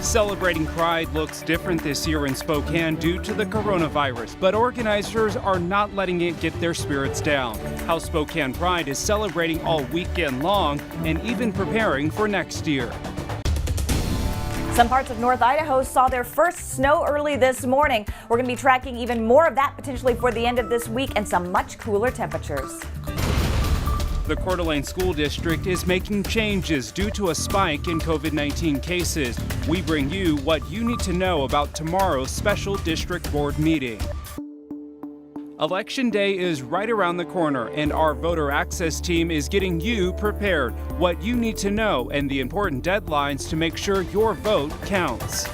Celebrating Pride looks different this year in Spokane due to the coronavirus, but organizers are not letting it get their spirits down. How Spokane Pride is celebrating all weekend long and even preparing for next year. Some parts of North Idaho saw their first snow early this morning. We're going to be tracking even more of that potentially for the end of this week and some much cooler temperatures. The Coeur d'Alene School District is making changes due to a spike in COVID-19 cases. We bring you what you need to know about tomorrow's special district board meeting. Election Day is right around the corner, and our voter access team is getting you prepared. What you need to know and the important deadlines to make sure your vote counts.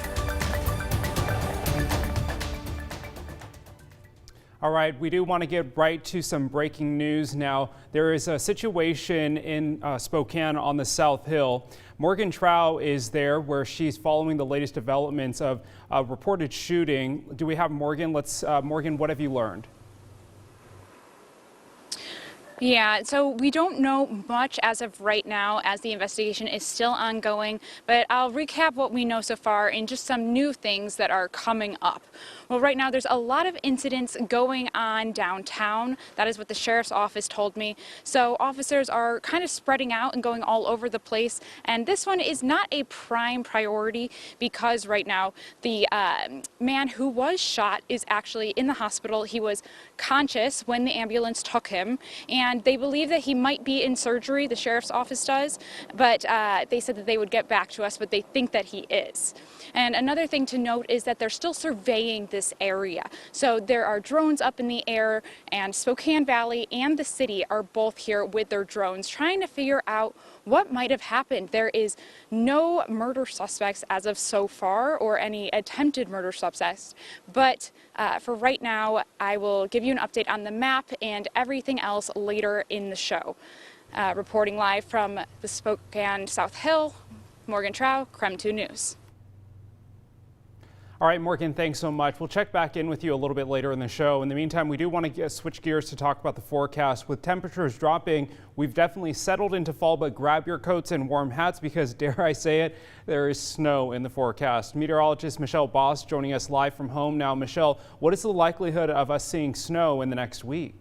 All right, we do want to get right to some breaking news now. There is a situation in Spokane on the South Hill. Morgan Trow is there where she's following the latest developments of a reported shooting. Do we have Morgan? Morgan, what have you learned? Yeah, so we don't know much as of right now as the investigation is still ongoing, but I'll recap what we know so far and just some new things that are coming up. Well, right now there's a lot of incidents going on downtown. That is what the sheriff's office told me. So officers are kind of spreading out and going all over the place. And this one is not a prime priority because right now the man who was shot is actually in the hospital. He was conscious when the ambulance took him, and they believe that he might be in surgery, the sheriff's office does, but they said that they would get back to us, but they think that he is. And another thing to note is that they're still surveying this area. So there are drones up in the air, and Spokane Valley and the city are both here with their drones trying to figure out what might have happened. There is no murder suspects as of so far, or any attempted murder suspects, but for right now, I will give you an update on the map and everything else later in the show. Reporting live from the Spokane South Hill, Morgan Trow, KREM 2 News. All right, Morgan, thanks so much. We'll check back in with you a little bit later in the show. In the meantime, we do want to switch gears to talk about the forecast. With temperatures dropping, we've definitely settled into fall, but grab your coats and warm hats because, dare I say it, there is snow in the forecast. Meteorologist Michelle Boss joining us live from home now. Michelle, what is the likelihood of us seeing snow in the next week?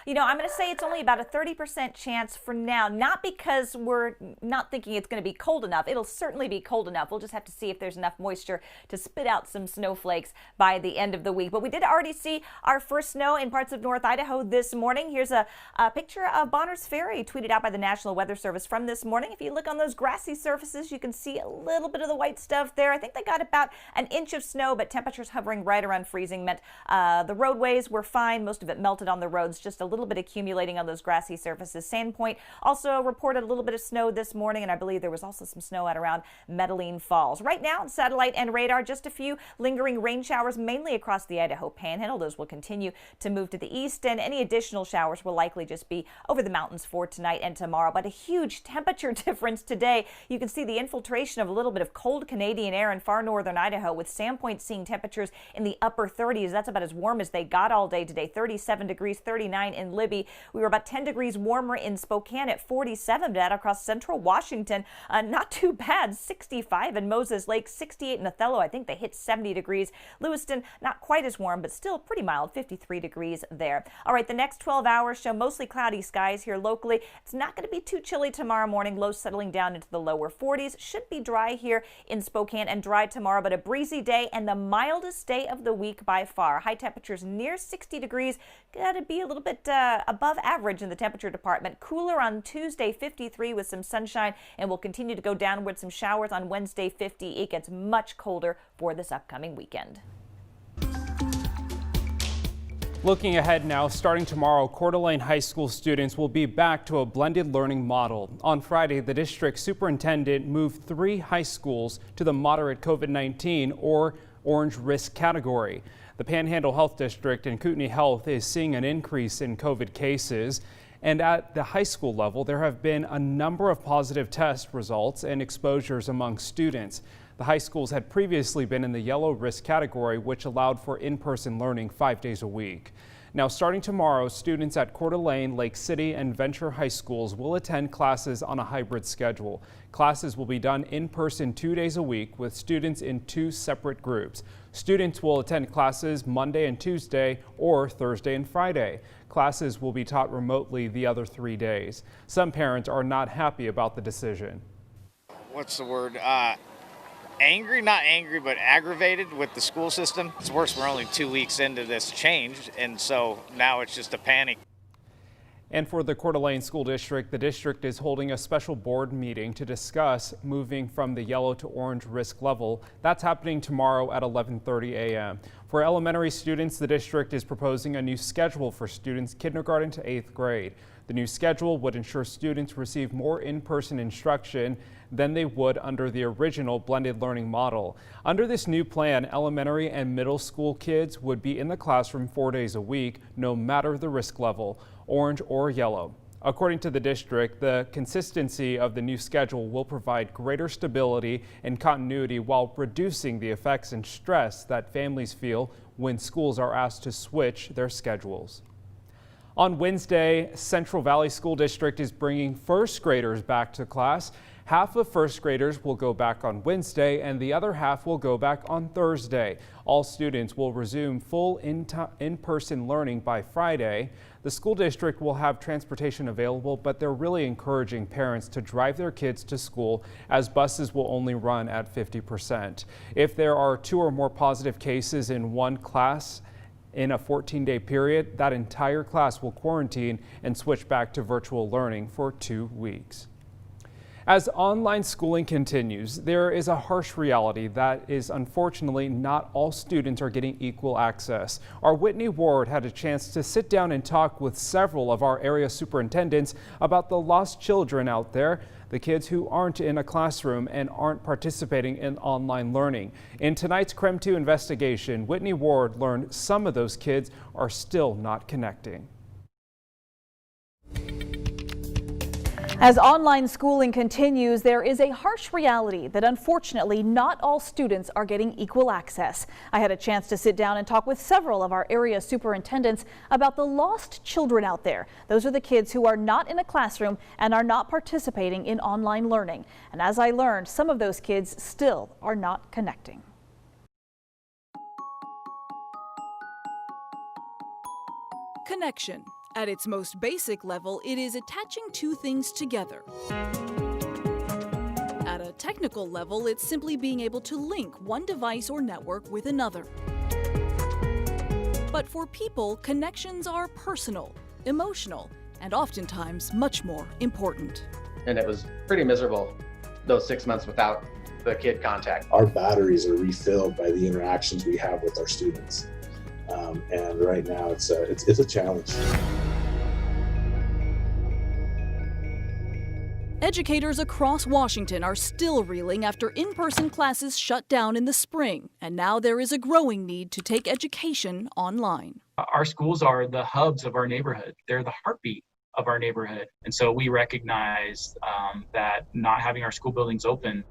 You know, I'm going to say it's only about a 30% chance for now, not because we're not thinking it's going to be cold enough. It'll certainly be cold enough. We'll just have to see if there's enough moisture to spit out some snowflakes by the end of the week. But we did already see our first snow in parts of North Idaho this morning. Here's a picture of Bonner's Ferry tweeted out by the National Weather Service from this morning. If you look on those grassy surfaces, you can see a little bit of the white stuff there. I think they got about an inch of snow, but temperatures hovering right around freezing meant the roadways were fine. Most of it melted on the roads, just a little bit accumulating on those grassy surfaces. Sandpoint also reported a little bit of snow this morning, and I believe there was also some snow out around Medellin Falls. Right now on satellite and radar, just a few lingering rain showers mainly across the Idaho Panhandle. Those will continue to move to the east, and any additional showers will likely just be over the mountains for tonight and tomorrow. But a huge temperature difference today. You can see the infiltration of a little bit of cold Canadian air in far northern Idaho, with Sandpoint seeing temperatures in the upper 30s. That's about as warm as they got all day today. 37 degrees, 39 in Libby. We were about 10 degrees warmer in Spokane at 47, but across central Washington, not too bad. 65 in Moses Lake, 68 in Othello. I think they hit 70 degrees. Lewiston, not quite as warm, but still pretty mild, 53 degrees there. All right, the next 12 hours show mostly cloudy skies here locally. It's not going to be too chilly tomorrow morning. Lows settling down into the lower 40s. Should be dry here in Spokane and dry tomorrow, but a breezy day and the mildest day of the week by far. High temperatures near 60 degrees. Got to be a little bit above average in the temperature department. Cooler on Tuesday, 53 with some sunshine, and will continue to go downward. Some showers on Wednesday, 50. It gets much colder for this upcoming weekend. Looking ahead now, starting tomorrow, Coeur d'Alene High School students will be back to a blended learning model. On Friday, the district superintendent moved 3 high schools to the moderate COVID-19 or orange risk category. The Panhandle Health District and Kootenai Health is seeing an increase in COVID cases. And at the high school level, there have been a number of positive test results and exposures among students. The high schools had previously been in the yellow risk category, which allowed for in-person learning 5 days a week. Now, starting tomorrow, students at Coeur d'Alene, Lake City, and Venture High Schools will attend classes on a hybrid schedule. Classes will be done in person 2 days a week with students in 2 separate groups. Students will attend classes Monday and Tuesday or Thursday and Friday. Classes will be taught remotely the other 3 days. Some parents are not happy about the decision. What's the word? Angry, not angry, but aggravated with the school system. It's worse, we're only 2 weeks into this change, and so now it's just a panic. And for the Coeur d'Alene School District, the district is holding a special board meeting to discuss moving from the yellow to orange risk level. That's happening tomorrow at 11:30 a.m. For elementary students, the district is proposing a new schedule for students kindergarten to 8th grade. The new schedule would ensure students receive more in-person instruction than they would under the original blended learning model. Under this new plan, elementary and middle school kids would be in the classroom 4 days a week, no matter the risk level, orange or yellow. According to the district, the consistency of the new schedule will provide greater stability and continuity while reducing the effects and stress that families feel when schools are asked to switch their schedules. On Wednesday, Central Valley School District is bringing first graders back to class. Half of first graders will go back on Wednesday and the other half will go back on Thursday. All students will resume full in-person learning by Friday. The school district will have transportation available, but they're really encouraging parents to drive their kids to school as buses will only run at 50%. If there are 2 or more positive cases in one class in a 14-day period, that entire class will quarantine and switch back to virtual learning for 2 weeks. As online schooling continues, there is a harsh reality that is unfortunately not all students are getting equal access. Our Whitney Ward had a chance to sit down and talk with several of our area superintendents about the lost children out there, the kids who aren't in a classroom and aren't participating in online learning. In tonight's KREM 2 investigation, Whitney Ward learned some of those kids are still not connecting. As online schooling continues, there is a harsh reality that unfortunately not all students are getting equal access. I had a chance to sit down and talk with several of our area superintendents about the lost children out there. Those are the kids who are not in a classroom and are not participating in online learning. And as I learned, some of those kids still are not connecting. Connection. At its most basic level, it is attaching 2 things together. At a technical level, it's simply being able to link one device or network with another. But for people, connections are personal, emotional, and oftentimes much more important. And it was pretty miserable, those 6 months without the kid contact. Our batteries are refilled by the interactions we have with our students. And right now it's a challenge. Educators across Washington are still reeling after in-person classes shut down in the spring, and now there is a growing need to take education online. Our schools are the hubs of our neighborhood. They're the heartbeat of our neighborhood. And so we recognize that not having our school buildings open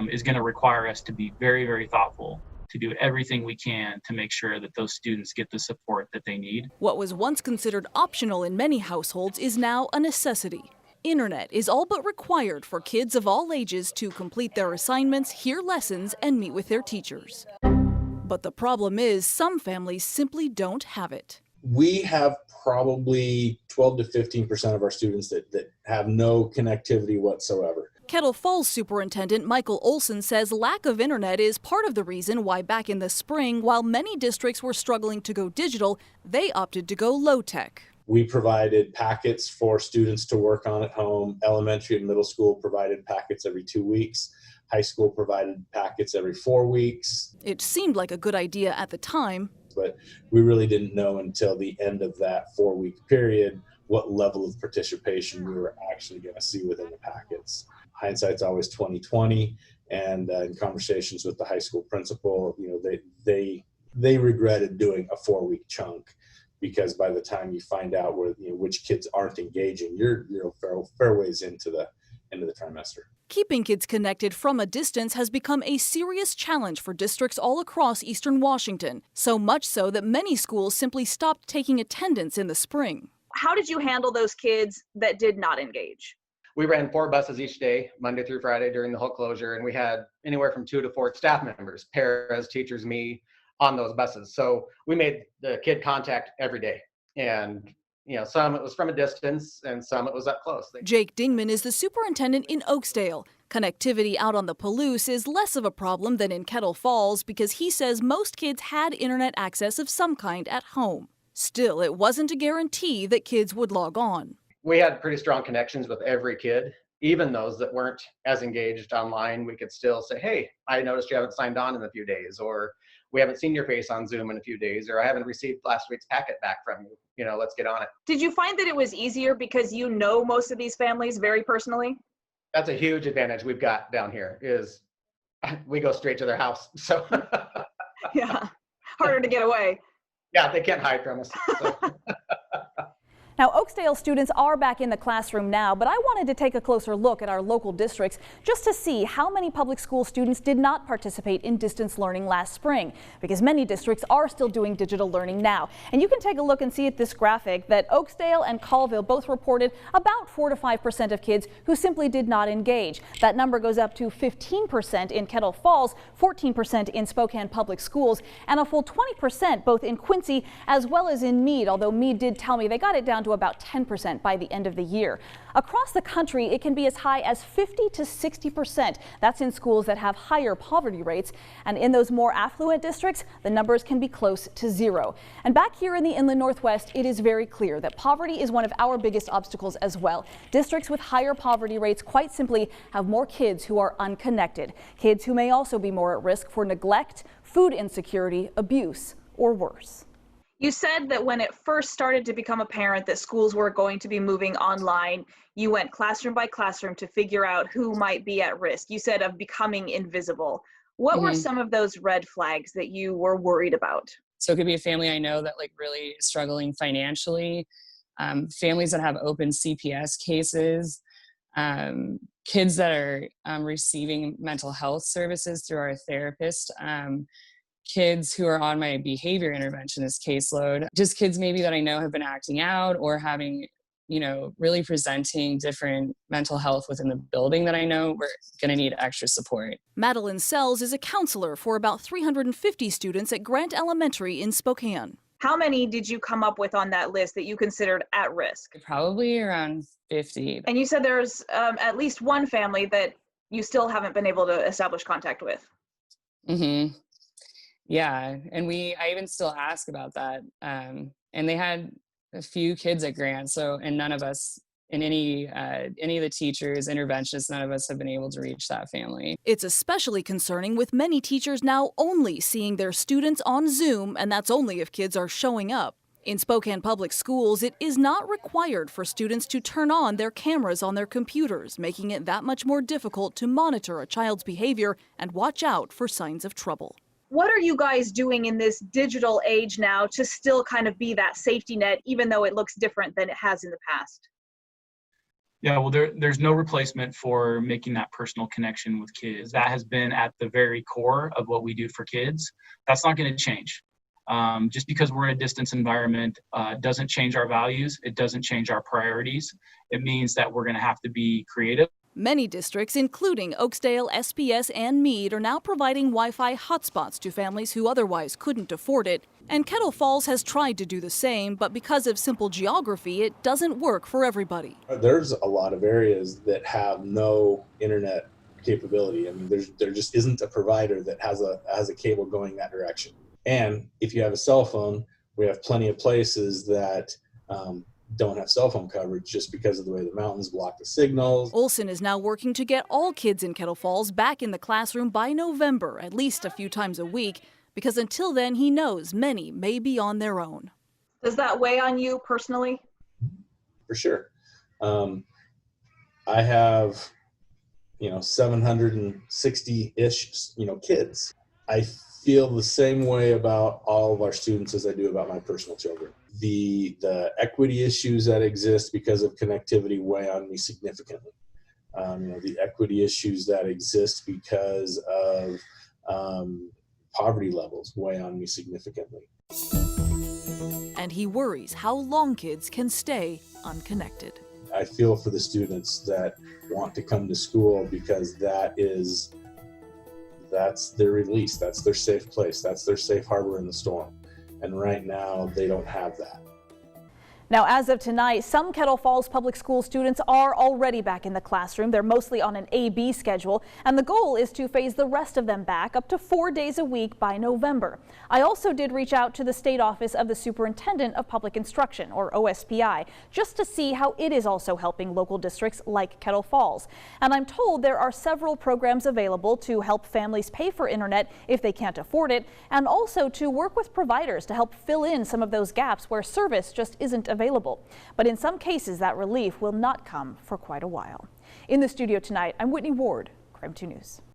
is going to require us to be very, very thoughtful, to do everything we can to make sure that those students get the support that they need. What was once considered optional in many households is now a necessity. Internet is all but required for kids of all ages to complete their assignments, hear lessons, and meet with their teachers. But the problem is some families simply don't have it. We have probably 12 to 15% of our students that have no connectivity whatsoever. Kettle Falls Superintendent Michael Olson says lack of internet is part of the reason why back in the spring, while many districts were struggling to go digital, they opted to go low-tech. We provided packets for students to work on at home. Elementary and middle school provided packets every 2 weeks. High school provided packets every 4 weeks. It seemed like a good idea at the time, but we really didn't know until the end of that 4-week period what level of participation we were actually going to see within the packets. Hindsight's always 20/20, and in conversations with the high school principal, they regretted doing a 4-week chunk, because by the time you find out which kids aren't engaging, you're fair ways into end of the trimester. Keeping kids connected from a distance has become a serious challenge for districts all across eastern Washington, so much so that many schools simply stopped taking attendance in the spring. How did you handle those kids that did not engage? We ran 4 buses each day, Monday through Friday during the whole closure, and we had anywhere from 2 to 4 staff members, paras, teachers, me, on those buses. So we made the kid contact every day. And some it was from a distance and some it was up close. Jake Dingman is the superintendent in Oakesdale. Connectivity out on the Palouse is less of a problem than in Kettle Falls because he says most kids had internet access of some kind at home. Still, it wasn't a guarantee that kids would log on. We had pretty strong connections with every kid, even those that weren't as engaged online. We could still say, hey, I noticed you haven't signed on in a few days, or we haven't seen your face on Zoom in a few days, or I haven't received last week's packet back from you. Let's get on it. Did you find that it was easier because you know most of these families very personally? That's a huge advantage we've got down here is we go straight to their house. So Yeah, harder to get away. yeah, they can't hide from us. So. Now, Oakesdale students are back in the classroom now, but I wanted to take a closer look at our local districts just to see how many public school students did not participate in distance learning last spring, because many districts are still doing digital learning now. And you can take a look and see at this graphic that Oakesdale and Colville both reported about 4 to 5% of kids who simply did not engage. That number goes up to 15% in Kettle Falls, 14% in Spokane Public Schools, and a full 20% both in Quincy as well as in Meade, although Meade did tell me they got it down to about 10% by the end of the year. Across the country, it can be as high as 50 to 60%. That's in schools that have higher poverty rates. And in those more affluent districts, the numbers can be close to 0. And back here in the Inland Northwest, it is very clear that poverty is one of our biggest obstacles as well. Districts with higher poverty rates quite simply have more kids who are unconnected, kids who may also be more at risk for neglect, food insecurity, abuse, or worse. You said that when it first started to become apparent that schools were going to be moving online, you went classroom by classroom to figure out who might be at risk. You said of becoming invisible. What were some of those red flags that you were worried about? So it could be a family I know that really is struggling financially, families that have open CPS cases, kids that are receiving mental health services through our therapist, kids who are on my behavior interventionist caseload, just kids maybe that I know have been acting out or having, really presenting different mental health within the building that I know we're going to need extra support. Madeline Sells is a counselor for about 350 students at Grant Elementary in Spokane. How many did you come up with on that list that you considered at risk? Probably around 50. And you said there's at least one family that you still haven't been able to establish contact with. Mm-hmm. Yeah, and I even still ask about that. And they had a few kids at Grant, and none of us, in any of the teachers, interventionists, none of us have been able to reach that family. It's especially concerning with many teachers now only seeing their students on Zoom, and that's only if kids are showing up. In Spokane Public Schools, it is not required for students to turn on their cameras on their computers, making it that much more difficult to monitor a child's behavior and watch out for signs of trouble. What are you guys doing in this digital age now to still kind of be that safety net, even though it looks different than it has in the past? Yeah, well, there's no replacement for making that personal connection with kids. That has been at the very core of what we do for kids. That's not going to change. Just because we're in a distance environment doesn't change our values. It doesn't change our priorities. It means that we're going to have to be creative. Many districts, including Oakesdale, SPS, and Meade, are now providing Wi-Fi hotspots to families who otherwise couldn't afford it. And Kettle Falls has tried to do the same, but because of simple geography, it doesn't work for everybody. There's a lot of areas that have no internet capability. I mean, there just isn't a provider that has a cable going that direction. And if you have a cell phone, we have plenty of places that don't have cell phone coverage just because of the way the mountains block the signals. Olson is now working to get all kids in Kettle Falls back in the classroom by November, at least a few times a week, because until then he knows many may be on their own. Does that weigh on you personally? For sure. I have 760-ish kids. I feel the same way about all of our students as I do about my personal children. The equity issues that exist because of connectivity weigh on me significantly. The equity issues that exist because of poverty levels weigh on me significantly. And he worries how long kids can stay unconnected. I feel for the students that want to come to school because that's their release, that's their safe place, that's their safe harbor in the storm. And right now they don't have that. Now, as of tonight, some Kettle Falls Public School students are already back in the classroom. They're mostly on an A-B schedule, and the goal is to phase the rest of them back up to 4 days a week by November. I also did reach out to the State Office of the Superintendent of Public Instruction, or OSPI, just to see how it is also helping local districts like Kettle Falls. And I'm told there are several programs available to help families pay for internet if they can't afford it, and also to work with providers to help fill in some of those gaps where service just isn't available. But in some cases, that relief will not come for quite a while. In the studio tonight, I'm Whitney Ward, KREM 2 News.